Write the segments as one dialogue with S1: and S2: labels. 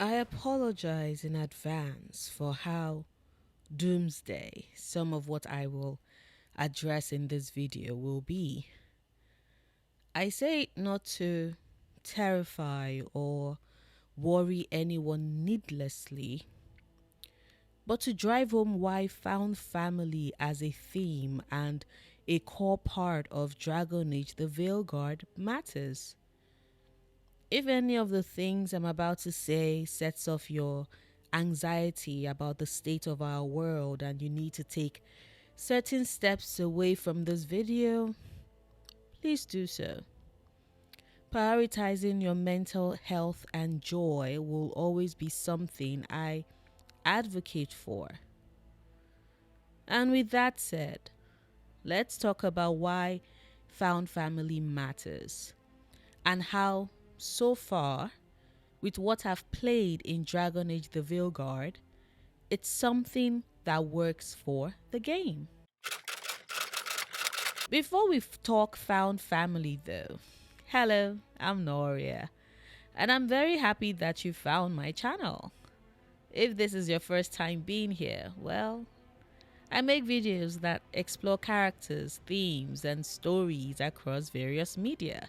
S1: I apologize in advance for how doomsday some of what I will address in this video will be. I say it not to terrify or worry anyone needlessly, but to drive home why found family as a theme and a core part of Dragon Age the Veilguard matters. If any of the things I'm about to say sets off your anxiety about the state of our world and you need to take certain steps away from this video, please do so. Prioritizing your mental health and joy will always be something I advocate for. And with that said, let's talk about why found family matters and how, so far, with what I've played in Dragon Age the Veilguard, it's something that works for the game. Before we talk found family though, hello, I'm Noria, and I'm very happy that you found my channel. If this is your first time being here, well, I make videos that explore characters, themes, and stories across various media.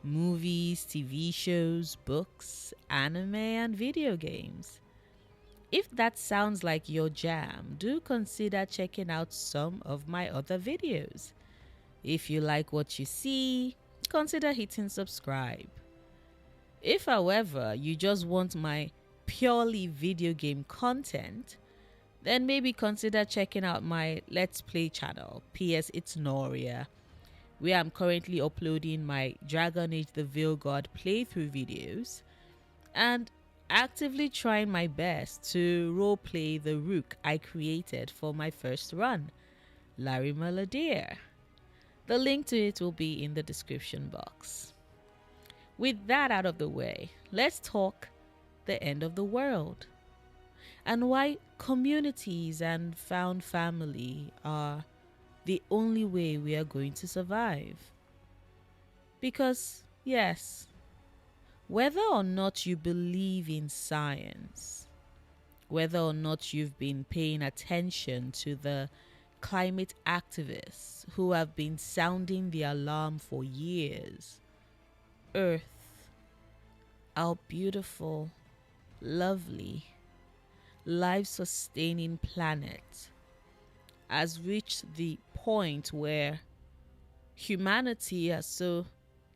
S1: Movies, TV shows, books, anime, and video games. If that sounds like your jam, do consider checking out some of my other videos. If you like what you see, consider hitting subscribe. If, however, you just want my purely video game content, then maybe consider checking out my Let's Play channel, PS It's Noria, where I'm currently uploading my Dragon Age the Veilguard playthrough videos and actively trying my best to roleplay the Rook I created for my first run, Larry Melodier. The link to it will be in the description box. With that out of the way, let's talk the end of the world and why communities and found family are the only way we are going to survive. Because, yes, whether or not you believe in science, whether or not you've been paying attention to the climate activists who have been sounding the alarm for years, Earth, our beautiful, lovely, life-sustaining planet, has reached the point where humanity has so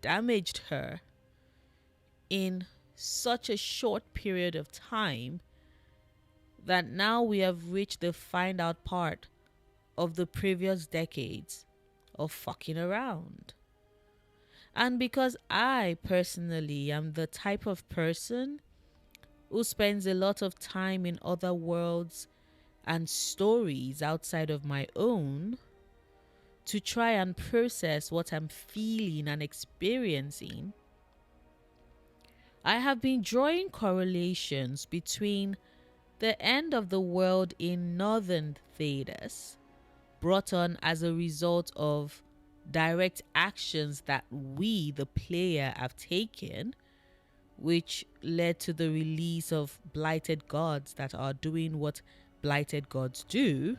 S1: damaged her in such a short period of time that now we have reached the find out part of the previous decades of fucking around. And because I personally am the type of person who spends a lot of time in other worlds and stories outside of my own to try and process what I'm feeling and experiencing, I have been drawing correlations between the end of the world in northern Thedas, brought on as a result of direct actions that we, the player, have taken, which led to the release of blighted gods that are doing what blighted gods do,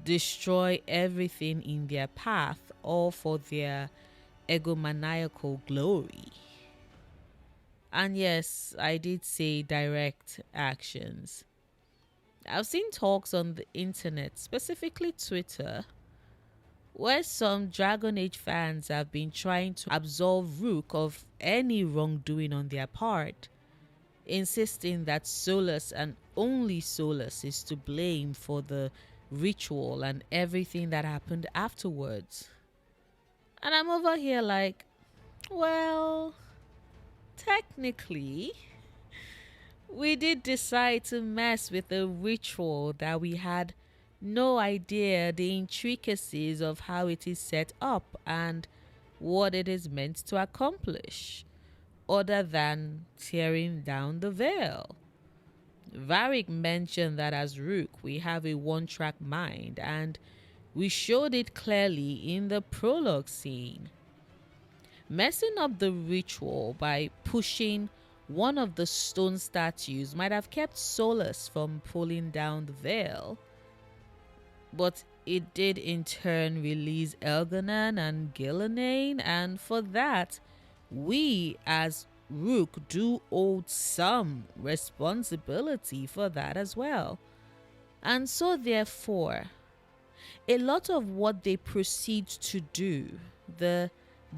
S1: destroy everything in their path, all for their egomaniacal glory. And yes, I did say direct actions. I've seen talks on the internet, specifically Twitter, where some Dragon Age fans have been trying to absolve Rook of any wrongdoing on their part, insisting that Solus and only Solus is to blame for the ritual and everything that happened afterwards. And I'm over here like, well, technically, we did decide to mess with a ritual that we had no idea the intricacies of how it is set up and what it is meant to accomplish, other than tearing down the veil. Varric mentioned that as Rook we have a one-track mind, and we showed it clearly in the prologue scene. Messing up the ritual by pushing one of the stone statues might have kept Solus from pulling down the veil, but it did in turn release Elganan and Gillenane, and for that, we as Rook do hold some responsibility for that as well. And so therefore, a lot of what they proceed to do, the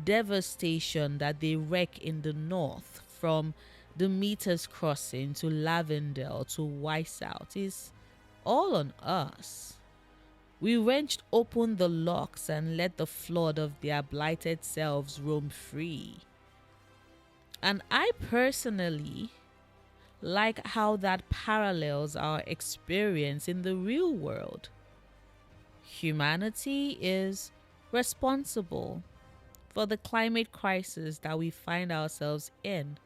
S1: devastation that they wreak in the north, from the Meters Crossing to Lavendale to Weissout, is all on us. We wrenched open the locks and let the flood of their blighted selves roam free. And I personally like how that parallels our experience in the real world. Humanity is responsible for the climate crisis that we find ourselves in,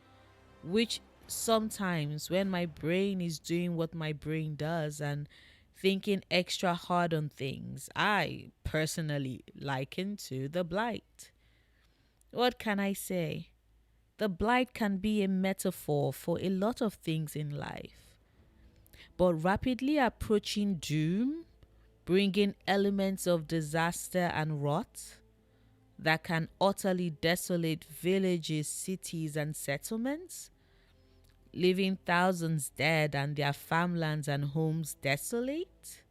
S1: which sometimes, when my brain is doing what my brain does and thinking extra hard on things, I personally liken to the blight. What can I say? The blight can be a metaphor for a lot of things in life. But rapidly approaching doom, bringing elements of disaster and rot that can utterly desolate villages, cities, and settlements, leaving thousands dead and their farmlands and homes desolate.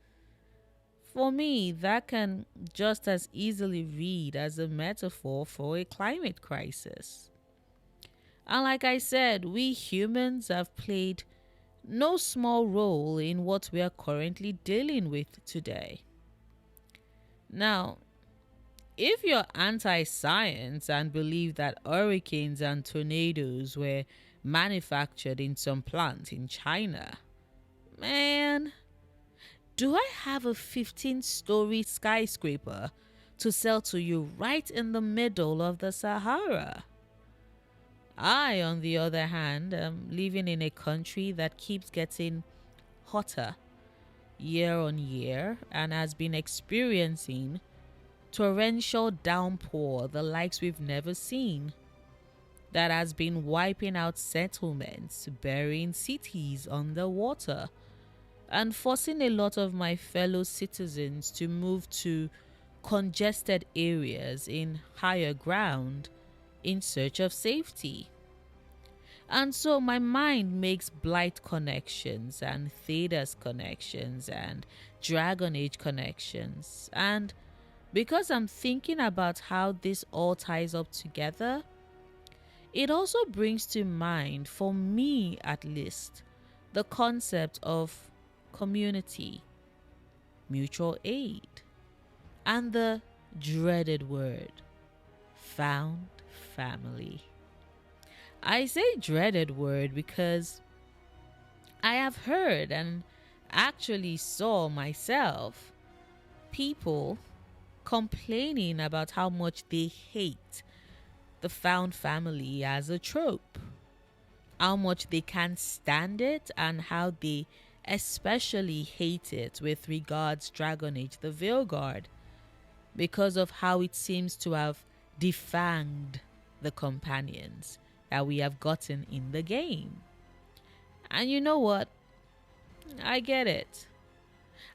S1: For me, that can just as easily read as a metaphor for a climate crisis. And like I said, we humans have played no small role in what we are currently dealing with today. Now, if you're anti science and believe that hurricanes and tornadoes were manufactured in some plant in China, man, do I have a 15-story skyscraper to sell to you right in the middle of the Sahara? I, on the other hand, am living in a country that keeps getting hotter year on year and has been experiencing torrential downpour the likes we've never seen, that has been wiping out settlements, burying cities underwater, and forcing a lot of my fellow citizens to move to congested areas in higher ground in search of safety. And so my mind makes Blight connections and Thedas connections and Dragon Age connections. And because I'm thinking about how this all ties up together, it also brings to mind, for me at least, the concept of community, mutual aid, and the dreaded word, found family. I say dreaded word because I have heard and actually saw myself people complaining about how much they hate the found family as a trope, how much they can't stand it, and how they especially hate it with regards Dragon Age the Veilguard because of how it seems to have defanged the companions that we have gotten in the game. And you know what? I get it.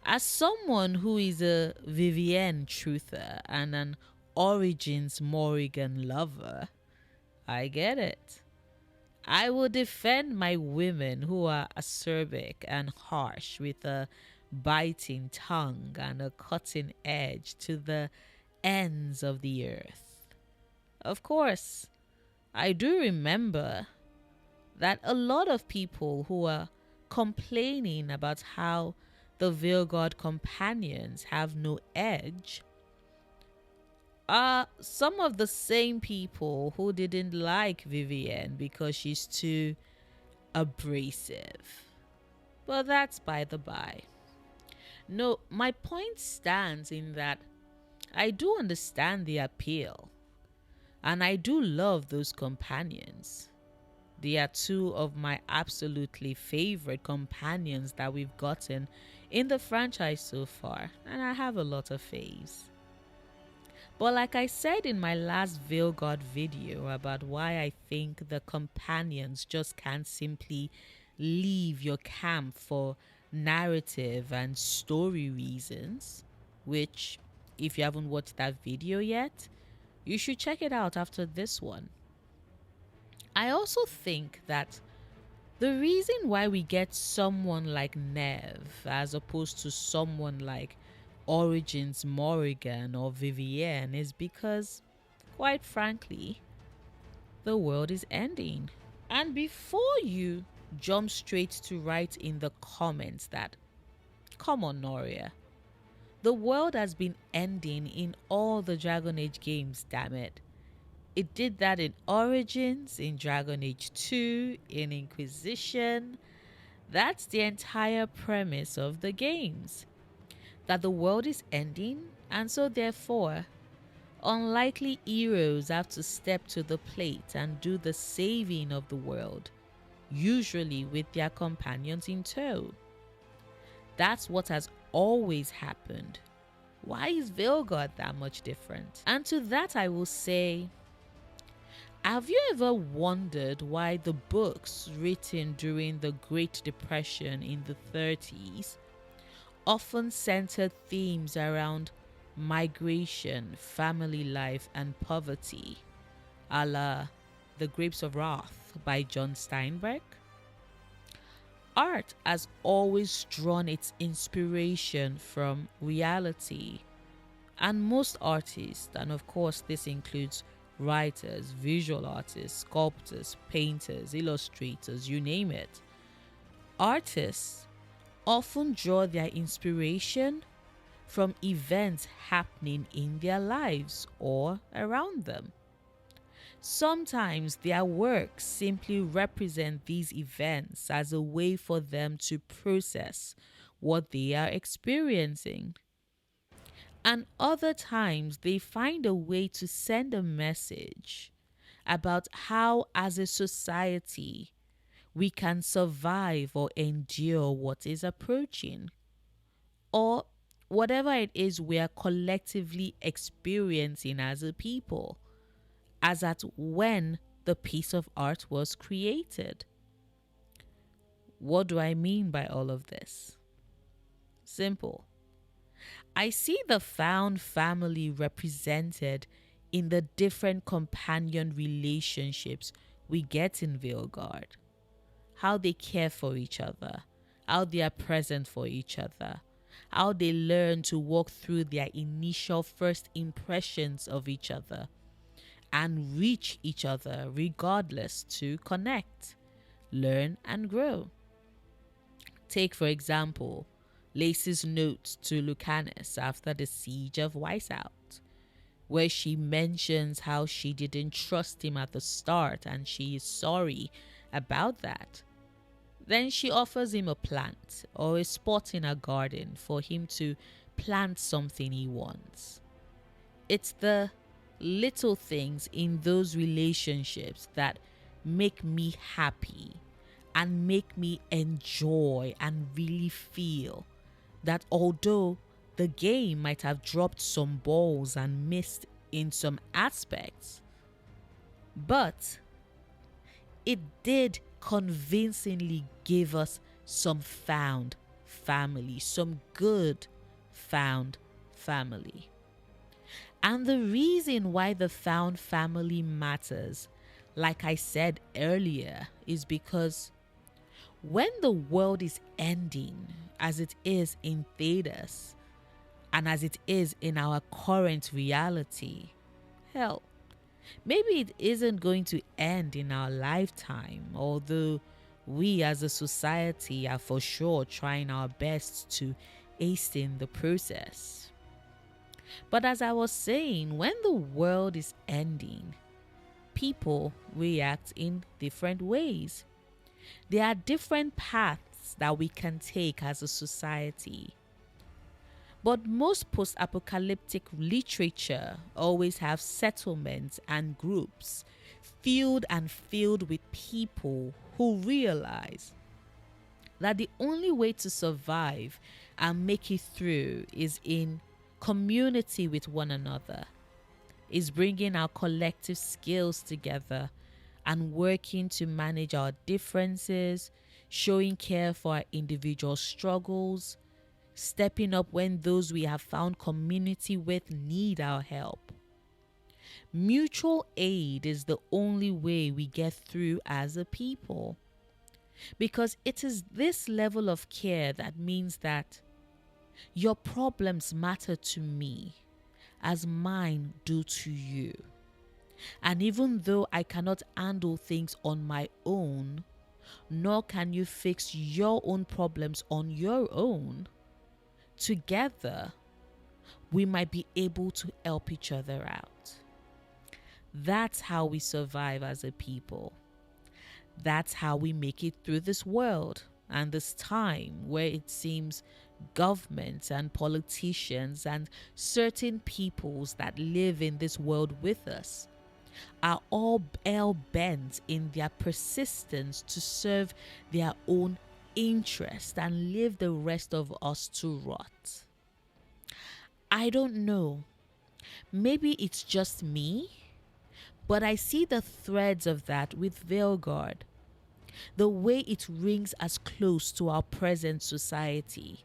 S1: As someone who is a Vivienne truther and an Origins Morrigan lover, I get it. I will defend my women who are acerbic and harsh with a biting tongue and a cutting edge to the ends of the earth. Of course, I do remember that a lot of people who are complaining about how the Veilguard companions have no edge are some of the same people who didn't like Vivienne because she's too abrasive. But that's by the by. No, my point stands in that I do understand the appeal, and I do love those companions. They are two of my absolutely favorite companions that we've gotten in the franchise so far, and I have a lot of faves. But like I said in my last Veilguard video about why I think the companions just can't simply leave your camp for narrative and story reasons, which, if you haven't watched that video yet, you should check it out after this one. I also think that the reason why we get someone like Nev as opposed to someone like Origins Morrigan or Vivienne is because, quite frankly, the world is ending. And before you jump straight to write in the comments that, come on, Noria, the world has been ending in all the Dragon Age games, damn it. It did that in Origins, in Dragon Age 2, in Inquisition. That's the entire premise of the games. That the world is ending, and so therefore, unlikely heroes have to step to the plate and do the saving of the world, usually with their companions in tow. That's what has always happened. Why is Veilguard that much different? And to that I will say, have you ever wondered why the books written during the Great Depression in the 30s often centered themes around migration, family life, and poverty, a la The Grapes of Wrath by John Steinbeck? Art has always drawn its inspiration from reality, and most artists, and of course this includes writers, visual artists, sculptors, painters, illustrators, you name it, artists often draw their inspiration from events happening in their lives or around them. Sometimes their works simply represent these events as a way for them to process what they are experiencing. And other times they find a way to send a message about how, as a society, we can survive or endure what is approaching, or whatever it is we are collectively experiencing as a people, as at when the piece of art was created. What do I mean by all of this? Simple. I see the found family represented in the different companion relationships we get in Veilguard. How they care for each other, how they are present for each other, how they learn to walk through their initial first impressions of each other and reach each other regardless to connect, learn, and grow. Take, for example, Lacey's note to Lucanus after the siege of Weishaupt, where she mentions how she didn't trust him at the start and she is sorry about that. Then she offers him a plant or a spot in her garden for him to plant something he wants. It's the little things in those relationships that make me happy and make me enjoy and really feel that although the game might have dropped some balls and missed in some aspects, but it did convincingly give us some found family, some good found family. And the reason why the found family matters, like I said earlier, is because when the world is ending, as it is in Thedas, and as it is in our current reality, hell, maybe it isn't going to end in our lifetime, although we as a society are for sure trying our best to hasten the process. But as I was saying, when the world is ending, people react in different ways. There are different paths that we can take as a society. But most post-apocalyptic literature always have settlements and groups filled with people who realize that the only way to survive and make it through is in community with one another. is bringing our collective skills together and working to manage our differences, showing care for our individual struggles, stepping up when those we have found community with need our help. Mutual aid is the only way we get through as a people, because it is this level of care that means that your problems matter to me as mine do to you. And even though I cannot handle things on my own, nor can you fix your own problems on your own, together we might be able to help each other out. That's how we survive as a people. That's how we make it through this world and this time where it seems governments and politicians and certain peoples that live in this world with us are all hell bent in their persistence to serve their own interest and leave the rest of us to rot. I don't know. Maybe it's just me, but I see the threads of that with Veilguard. The way it rings as close to our present society.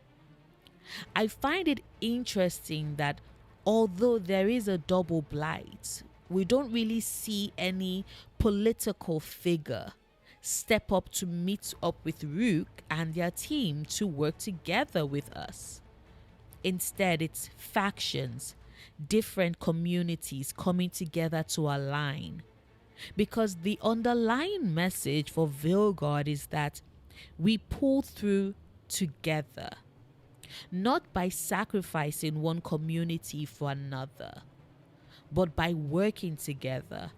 S1: I find it interesting that although there is a double blight, we don't really see any political figure step up to meet up with Rook and their team to work together with us. Instead, it's factions, different communities coming together to align. Because the underlying message for Veilguard is that we pull through together, not by sacrificing one community for another, but by working together,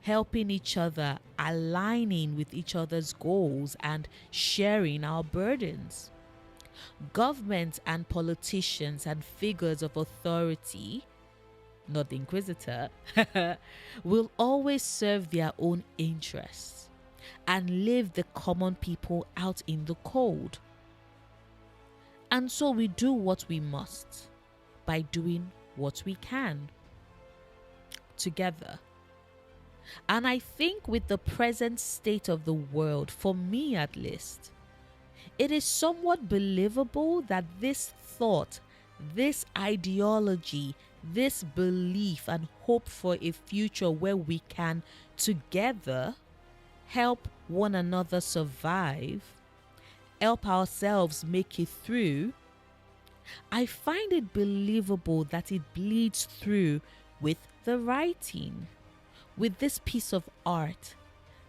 S1: helping each other, aligning with each other's goals, and sharing our burdens. Governments and politicians and figures of authority, not the Inquisitor, will always serve their own interests and leave the common people out in the cold. And so we do what we must by doing what we can together. And I think with the present state of the world, for me at least, it is somewhat believable that this thought, this ideology, this belief and hope for a future where we can together help one another survive, help ourselves make it through, I find it believable that it bleeds through with the writing, with this piece of art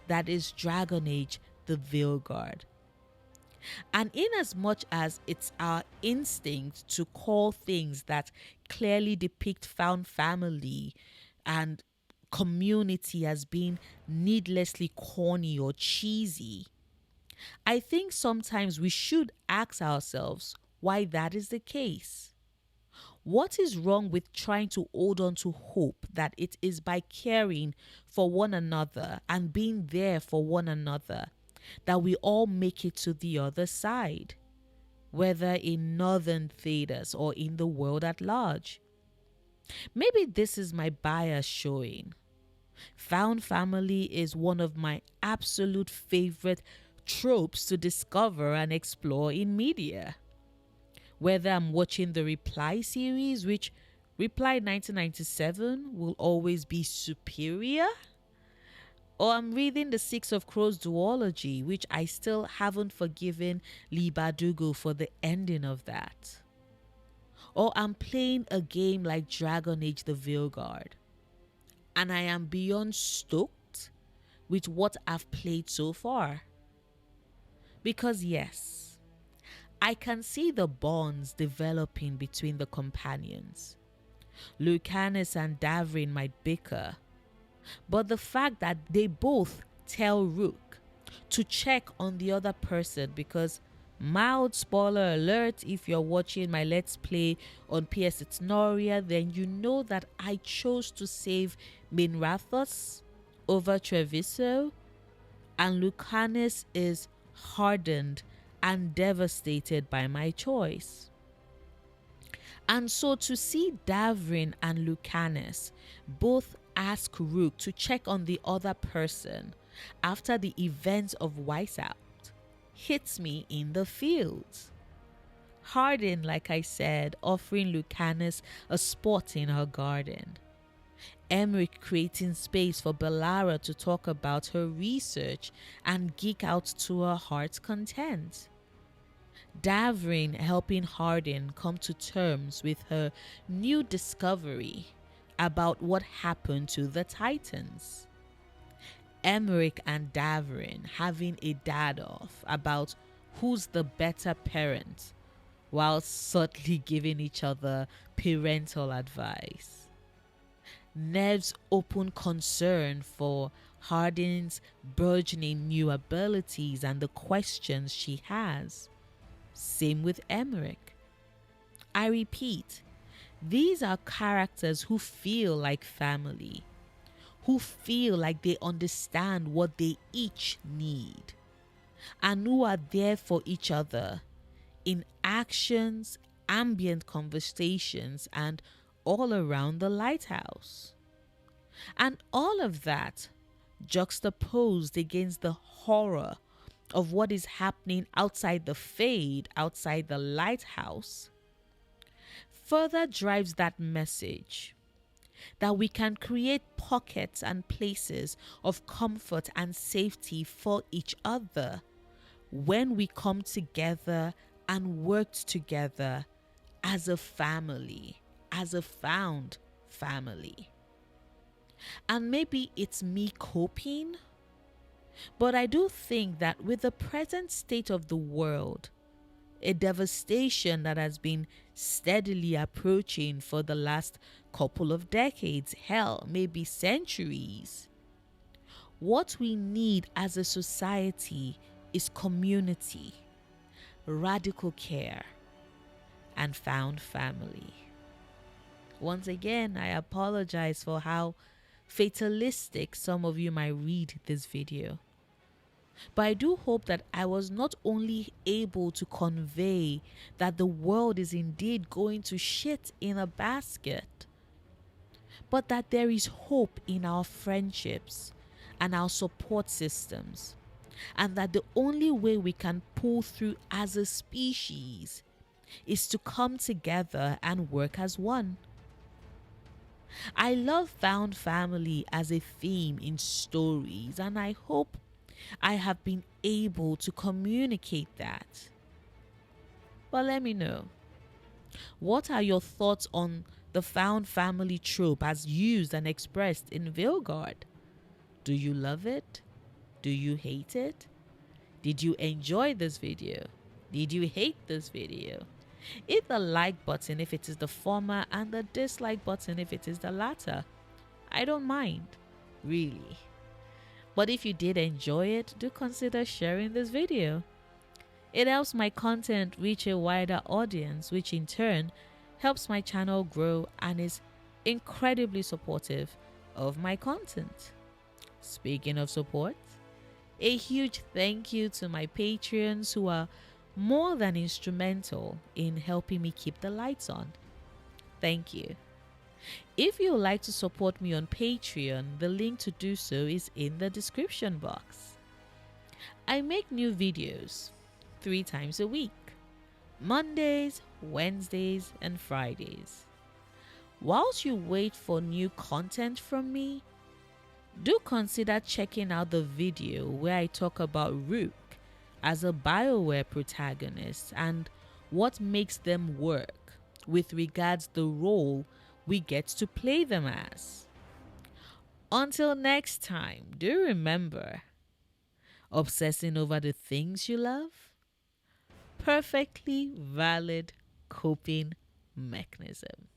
S1: that is Dragon Age the Veilguard. And in as much as it's our instinct to call things that clearly depict found family and community as being needlessly corny or cheesy, I think sometimes we should ask ourselves why that is the case. What is wrong with trying to hold on to hope that it is by caring for one another and being there for one another that we all make it to the other side, whether in Northern Thedas or in the world at large? Maybe this is my bias showing. Found family is one of my absolute favorite tropes to discover and explore in media. Whether I'm watching the Reply series, which Reply 1997 will always be superior, or I'm reading the Six of Crows duology, which I still haven't forgiven Lee Bardugo for the ending of that. Or I'm playing a game like Dragon Age the Veilguard, and I am beyond stoked with what I've played so far. Because yes, I can see the bonds developing between the companions. Lucanus and Davrin might bicker, but the fact that they both tell Rook to check on the other person, because mild spoiler alert, if you're watching my Let's Play on PS Noria, then you know that I chose to save Minrathos over Treviso, and Lucanus is hardened and devastated by my choice. And so to see Davrin and Lucanus both ask Rook to check on the other person after the events of Whiteout hits me in the feels. Hardin, like I said, offering Lucanus a spot in her garden. Emmerich creating space for Bellara to talk about her research and geek out to her heart's content. Davrin helping Hardin come to terms with her new discovery about what happened to the Titans. Emmerich and Davrin having a dad off about who's the better parent while subtly giving each other parental advice. Nev's open concern for Hardin's burgeoning new abilities and the questions she has. Same with Emmerich. I repeat, these are characters who feel like family, who feel like they understand what they each need, and who are there for each other in actions, ambient conversations, and all around the lighthouse. And all of that juxtaposed against the horror of what is happening outside the fade, outside the lighthouse, further drives that message that we can create pockets and places of comfort and safety for each other when we come together and work together as a family, as a found family. And maybe it's me coping, but I do think that with the present state of the world, a devastation that has been steadily approaching for the last couple of decades, hell, maybe centuries, what we need as a society is community, radical care, and found family. Once again, I apologize for how fatalistic some of you might read this video. But I do hope that I was not only able to convey that the world is indeed going to shit in a basket, but that there is hope in our friendships and our support systems, and that the only way we can pull through as a species is to come together and work as one. I love found family as a theme in stories, and I hope I have been able to communicate that. But let me know. What are your thoughts on the found family trope as used and expressed in Veilguard? Do you love it? Do you hate it? Did you enjoy this video? Did you hate this video? Hit the like button if it is the former and the dislike button if it is the latter. I don't mind, really. But if you did enjoy it, do consider sharing this video. It helps my content reach a wider audience, which in turn helps my channel grow and is incredibly supportive of my content. Speaking of support, a huge thank you to my Patreons who are more than instrumental in helping me keep the lights on. Thank you. If you would like to support me on Patreon, the link to do so is in the description box. I make new videos 3 times a week, Mondays, Wednesdays, and Fridays. Whilst you wait for new content from me, do consider checking out the video where I talk about Rook as a BioWare protagonist and what makes them work with regards the role we get to play them as. Until next time, do remember, obsessing over the things you love? Perfectly valid coping mechanism.